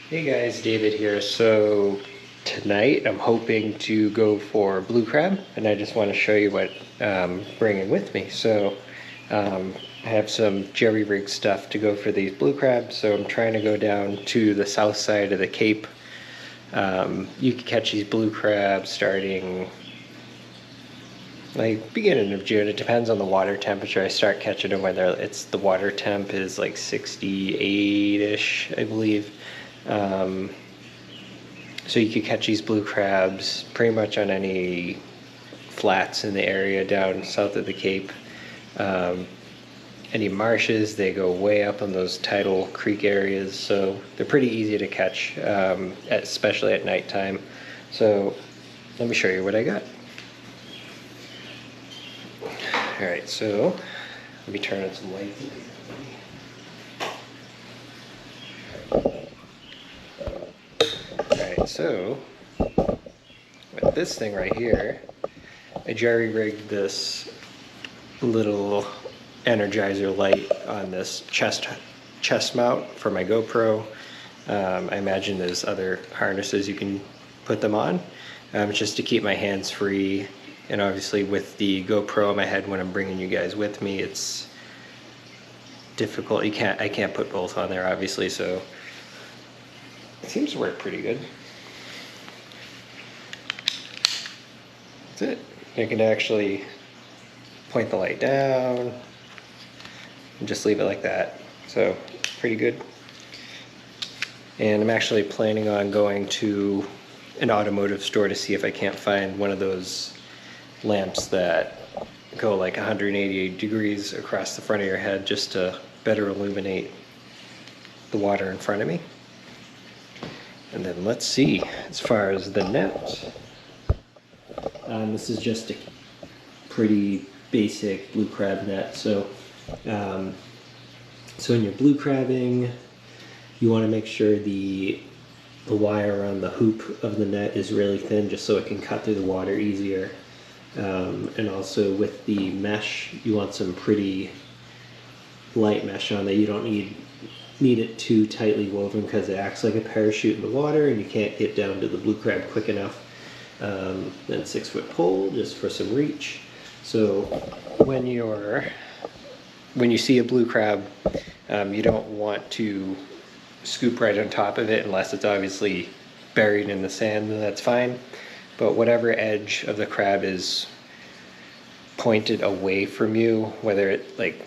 Hey guys, David here. So tonight I'm hoping to go for blue crab, and I just want to show you what I'm bringing with me. I have some jerry rig stuff to go for these blue crabs. So I'm trying to go down to the south side of the Cape. You can catch these blue crabs starting like beginning of June. It depends on the water temperature. I start catching them when the water temp is like 68-ish, I believe. Um, so you could catch these blue crabs pretty much on any flats in the area down south of the Cape. Um, any marshes, they go way up in those tidal creek areas, so they're pretty easy to catch, especially at nighttime. So let me show you what I got. Alright, so let me turn on some lights. Alright, so with this thing right here, I jerry rigged this little Energizer light on this chest mount for my GoPro. I imagine there's other harnesses you can put them on, just to keep my hands free. And obviously with the GoPro on my head when I'm bringing you guys with me, it's difficult. I can't put both on there obviously, so it seems to work pretty good. That's it. You can actually point the light down and just leave it like that. So pretty good. And I'm actually planning on going to an automotive store to see if I can't find one of those lamps that go like 188 degrees across the front of your head, just to better illuminate the water in front of me. And then let's see, as far as the net, this is just a pretty basic blue crab net. So when you're blue crabbing, you want to make sure the wire around the hoop of the net is really thin, just so it can cut through the water easier. And also with the mesh, you want some pretty light mesh on there. You don't need it too tightly woven, because it acts like a parachute in the water and you can't get down to the blue crab quick enough. Then 6-foot pole just for some reach. So when you see a blue crab, you don't want to scoop right on top of it unless it's obviously buried in the sand, then that's fine. But whatever edge of the crab is pointed away from you, whether it, like,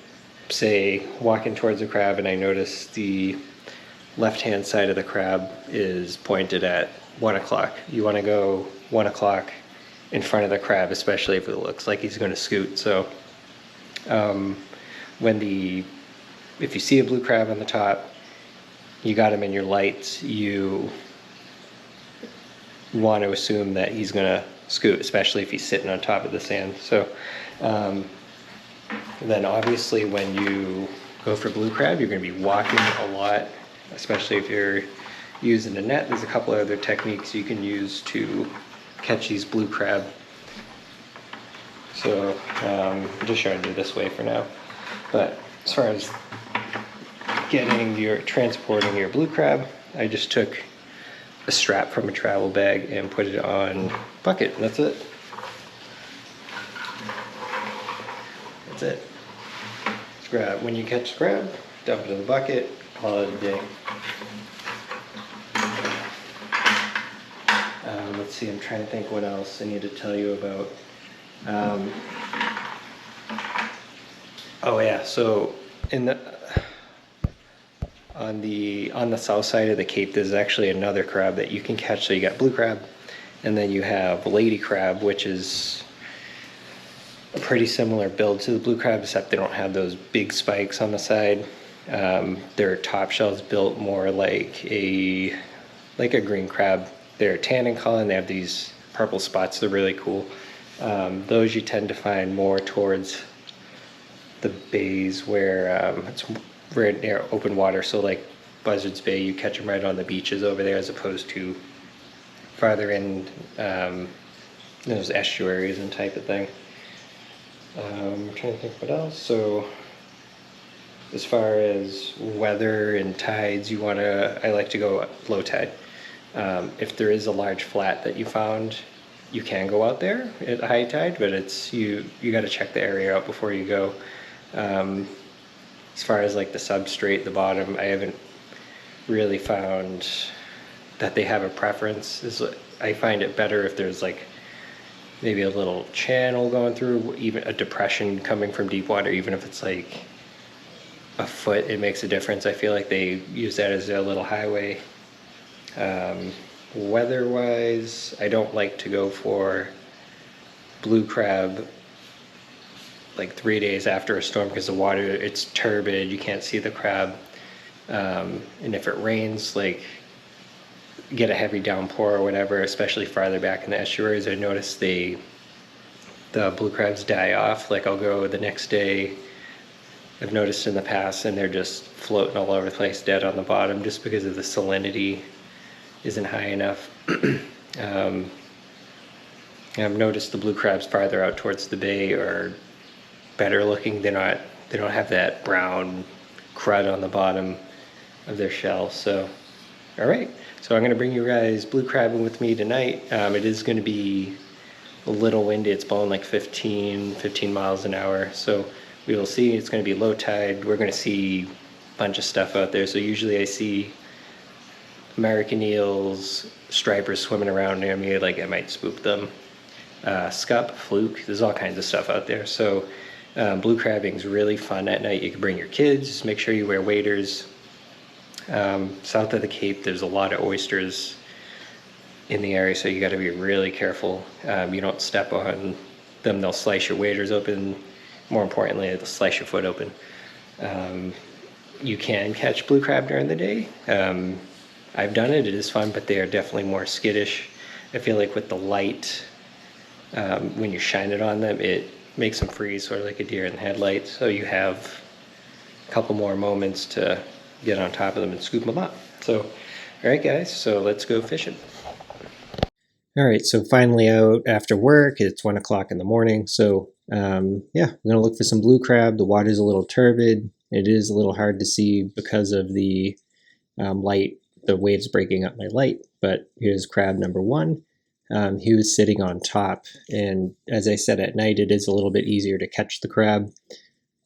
say walking towards the crab and I notice the left hand side of the crab is pointed at 1 o'clock. You want to go 1 o'clock in front of the crab, especially if it looks like he's going to scoot. So if you see a blue crab on the top, you got him in your lights, you want to assume that he's going to scoot, especially if he's sitting on top of the sand. So then obviously when you go for blue crab, you're going to be walking a lot, especially if you're using a net. There's a couple other techniques you can use to catch these blue crab. So I'm just showing you this way for now. But as far as transporting your blue crab, I just took a strap from a travel bag and put it on bucket. That's it. That's it. When you catch the crab, dump it in the bucket, call it a day. Let's see, I'm trying to think what else I need to tell you about. Oh yeah, so on the south side of the Cape, there's actually another crab that you can catch. So you got blue crab, and then you have lady crab, which is a pretty similar build to the blue crab, except they don't have those big spikes on the side. Their top shell's built more like a green crab. They're tan in color and they have these purple spots. They're really cool. Those you tend to find more towards the bays where it's right near open water. So like Buzzards Bay, you catch them right on the beaches over there, as opposed to farther in those estuaries and type of thing. I'm trying to think what else. So as far as weather and tides, I like to go low tide. If there is a large flat that you found, you can go out there at high tide, but you got to check the area out before you go. As far as like the substrate, the bottom, I haven't really found that they have a preference. I find it better if there's like maybe a little channel going through, even a depression coming from deep water, even if it's like a foot, it makes a difference. I feel like they use that as a little highway. Weather-wise, I don't like to go for blue crab like 3 days after a storm because the water, it's turbid, you can't see the crab. And if it rains, like get a heavy downpour or whatever, especially farther back in the estuaries, I notice the blue crabs die off. Like I'll go the next day, I've noticed in the past, and they're just floating all over the place dead on the bottom just because of the salinity isn't high enough. I've noticed the blue crabs farther out towards the bay are better looking. They don't have that brown crud on the bottom of their shell. So, all right. So I'm going to bring you guys blue crabbing with me tonight. It is going to be a little windy. It's blowing like 15 miles an hour. So we will see. It's going to be low tide. We're going to see a bunch of stuff out there. So usually I see American eels, stripers swimming around near me, like I might spook them. Scup, fluke, there's all kinds of stuff out there. So blue crabbing is really fun at night. You can bring your kids, just make sure you wear waders. South of the Cape, there's a lot of oysters in the area, so you got to be really careful. You don't step on them, they'll slice your waders open. More importantly, they'll slice your foot open. You can catch blue crab during the day. I've done it, it is fun, but they are definitely more skittish. I feel like with the light, when you shine it on them, it makes them freeze, sort of like a deer in the headlights. So you have a couple more moments to get on top of them and scoop them up. So, all right, guys, so let's go fishing. All right, so finally out after work. It's 1 o'clock in the morning. So, yeah, I'm gonna look for some blue crab. The water's a little turbid. It is a little hard to see because of the light, the waves breaking up my light. But here's crab number one. He was sitting on top, and as I said, at night it is a little bit easier to catch the crab.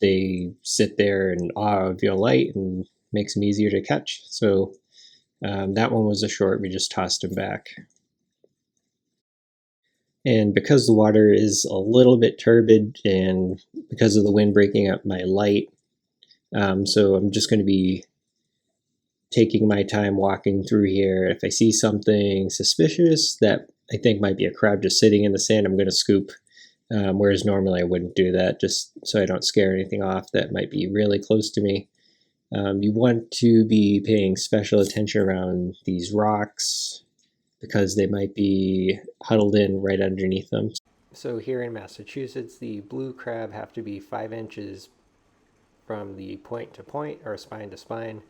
They sit there in awe of your light and makes them easier to catch. So that one was a short. We just tossed him back. And because the water is a little bit turbid and because of the wind breaking up my light, so I'm just going to be taking my time walking through here. If I see something suspicious that I think might be a crab just sitting in the sand, I'm going to scoop. Whereas normally I wouldn't do that, just so I don't scare anything off that might be really close to me. You want to be paying special attention around these rocks because they might be huddled in right underneath them. So here in Massachusetts, the blue crab have to be 5 inches from the point to point or spine to spine.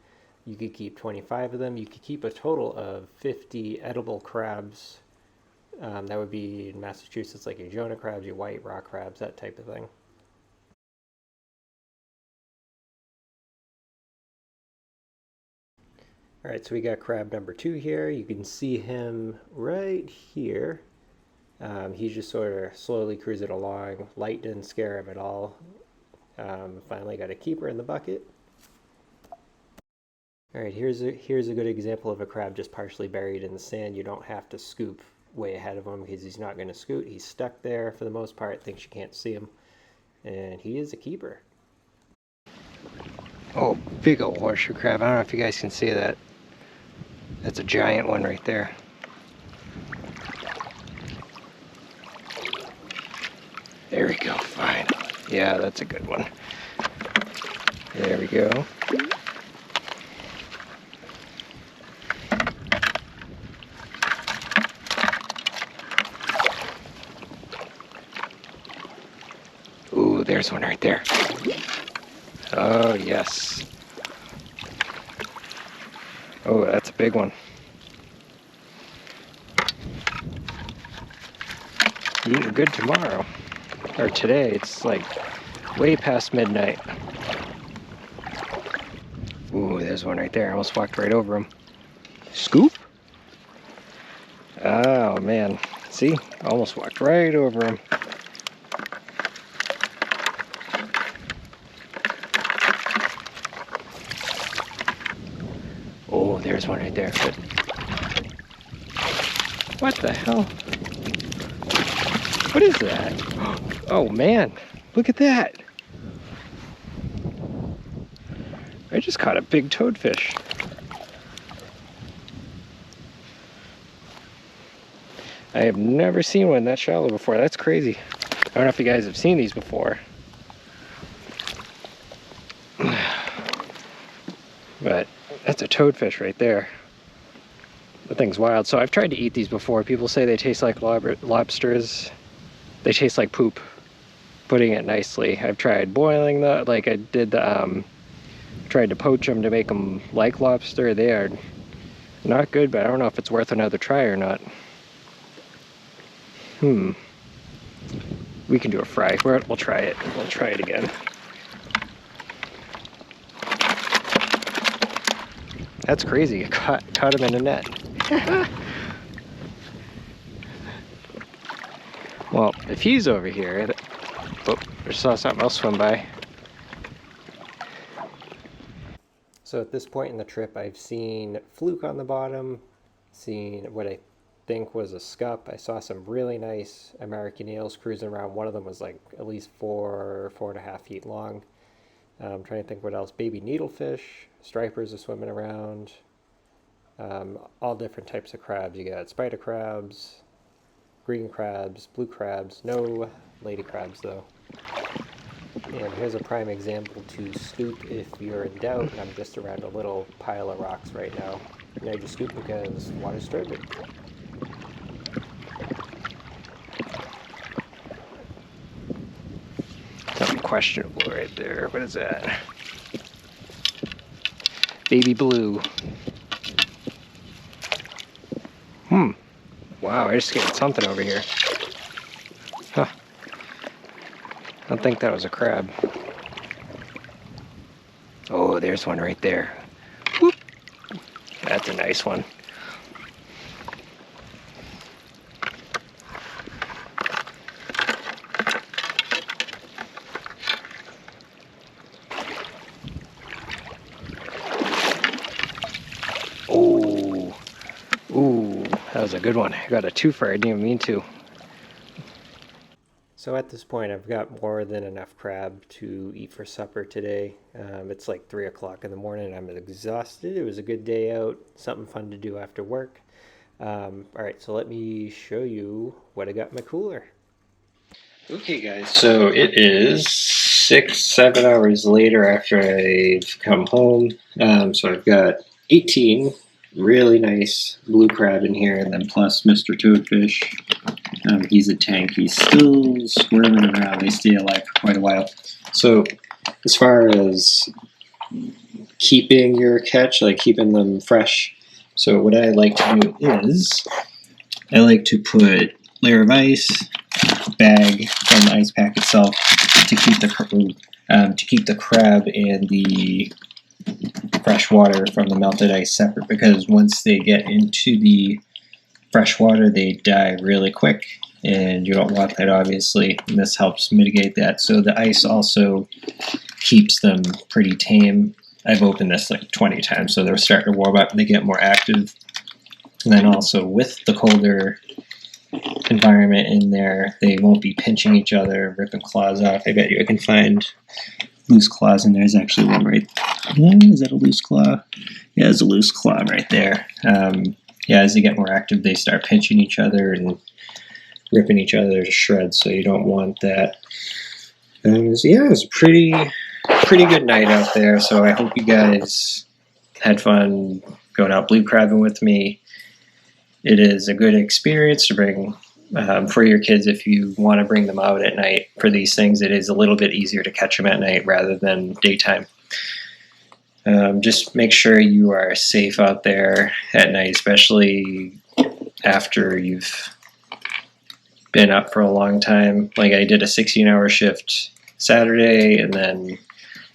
You could keep 25 of them. You could keep a total of 50 edible crabs. That would be in Massachusetts, like your Jonah crabs, your white rock crabs, that type of thing. All right, so we got crab number 2 here. You can see him right here. He's just sort of slowly cruising along. Light didn't scare him at all. Finally got a keeper in the bucket. All right, here's a good example of a crab just partially buried in the sand. You don't have to scoop way ahead of him because he's not going to scoot. He's stuck there for the most part, thinks you can't see him. And he is a keeper. Oh, big old horseshoe crab. I don't know if you guys can see that. That's a giant one right there. There we go, fine. Yeah, that's a good one. There we go. Ooh, there's one right there. Oh, yes. Oh, that's a big one. Eating good tomorrow. Or today, it's like way past midnight. there's one right there. I almost walked right over him. Scoop? Oh man, see? Almost walked right over him. Oh, there's one right there. But what the hell? What is that? Oh man, look at that. I just caught a big toadfish. I have never seen one that shallow before. That's crazy. I don't know if you guys have seen these before. But that's a toadfish right there. The thing's wild. So I've tried to eat these before. People say they taste like lobsters. They taste like poop. Putting it nicely. I've tried boiling the, like I did the, tried to poach them to make them like lobster. They are not good, but I don't know if it's worth another try or not. We can do a fry. We'll try it. We'll try it again. That's crazy. I caught him in a net. Well, if he's over here... Oh, I saw something else swim by. So at this point in the trip, I've seen fluke on the bottom, seen what I think was a scup. I saw some really nice American eels cruising around. One of them was like at least 4.5 feet long. I'm trying to think what else. Baby needlefish, stripers are swimming around. All different types of crabs. You got spider crabs, green crabs, blue crabs. No lady crabs though. And here's a prime example to scoop if you're in doubt. I'm just around a little pile of rocks right now. And I just scoop because water's turbid. Something questionable right there. What is that? Baby blue. Wow, I just got something over here. Huh. I don't think that was a crab. Oh, there's one right there. Whoop. That's a nice one. Oh, ooh, that was a good one. I got a twofer. I didn't even mean to. So at this point, I've got more than enough crab to eat for supper today. It's like 3 o'clock in the morning. I'm exhausted. It was a good day out, something fun to do after work. All right, so let me show you what I got in my cooler. Okay, guys, so it is 6-7 hours later after I've come home. So I've got 18 really nice blue crab in here, and then plus Mr. Toadfish. He's a tank. He's still squirming around. They stay alive for quite a while. So as far as keeping your catch, like keeping them fresh, so what I like to do is I like to put layer of ice, bag from the ice pack itself to keep the crab and the fresh water from the melted ice separate, because once they get into the fresh water, they die really quick, and you don't want that, obviously, and this helps mitigate that. So the ice also keeps them pretty tame. I've opened this like 20 times, so they're starting to warm up and they get more active. And then also with the colder environment in there, they won't be pinching each other, ripping claws off. I bet you I can find loose claws in there. There's actually one right there. Is that a loose claw? Yeah, it's a loose claw right there. Yeah, as they get more active, they start pinching each other and ripping each other to shreds, so you don't want that. So yeah, it was a pretty good night out there, so I hope you guys had fun going out blue crabbing with me. It is a good experience to bring for your kids if you want to bring them out at night for these things. It is a little bit easier to catch them at night rather than daytime. Just make sure you are safe out there at night, especially after you've been up for a long time. Like I did a 16-hour shift Saturday, and then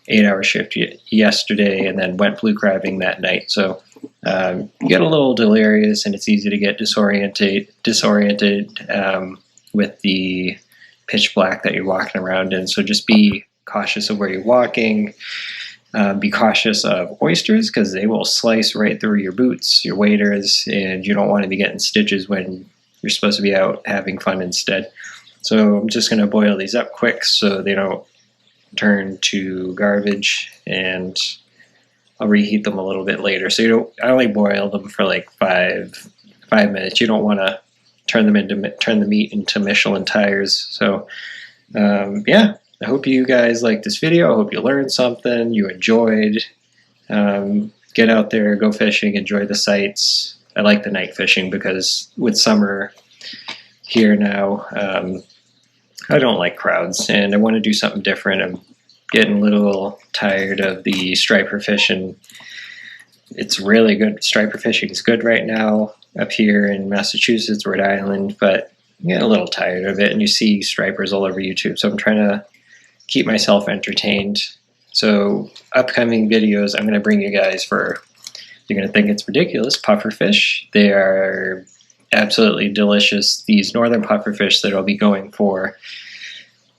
8-hour shift yesterday, and then went blue crabbing that night. So you get a little delirious, and it's easy to get disoriented with the pitch black that you're walking around in. So just be cautious of where you're walking. Be cautious of oysters because they will slice right through your boots, your waders, and you don't want to be getting stitches when you're supposed to be out having fun instead. So I'm just going to boil these up quick so they don't turn to garbage, and I'll reheat them a little bit later. So I only boil them for like five minutes. You don't want to turn the meat into Michelin tires. So yeah. I hope you guys liked this video. I hope you learned something, you enjoyed. Get out there, go fishing, enjoy the sights. I like the night fishing because with summer here now, I don't like crowds and I want to do something different. I'm getting a little tired of the striper fishing. It's really good. Striper fishing is good right now up here in Massachusetts, Rhode Island, but I get a little tired of it and you see stripers all over YouTube. So I'm trying to keep myself entertained. So upcoming videos, I'm going to bring you guys for, you're going to think it's ridiculous, pufferfish. They are absolutely delicious. These northern pufferfish that I'll be going for,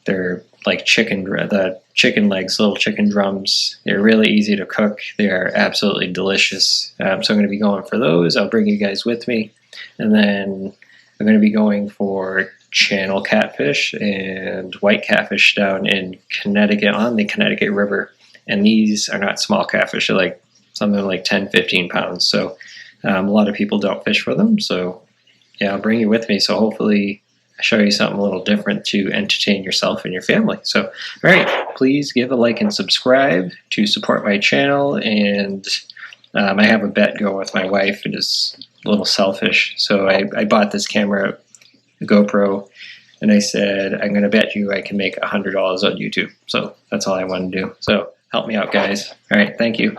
they're like the chicken legs, little chicken drums. They're really easy to cook. They are absolutely delicious. So I'm going to be going for those. I'll bring you guys with me. And then I'm going to be going for channel catfish and white catfish down in Connecticut on the Connecticut River. And these are not small catfish. They're like something like 10, 15 pounds. So a lot of people don't fish for them. So yeah, I'll bring you with me. So hopefully I show you something a little different to entertain yourself and your family. So, all right, please give a like and subscribe to support my channel. And I have a bet going with my wife. It is a little selfish. So I bought this camera, GoPro, and I said I'm going to bet you I can make $100 on YouTube. So that's all I want to do. So help me out, guys. All right, thank you.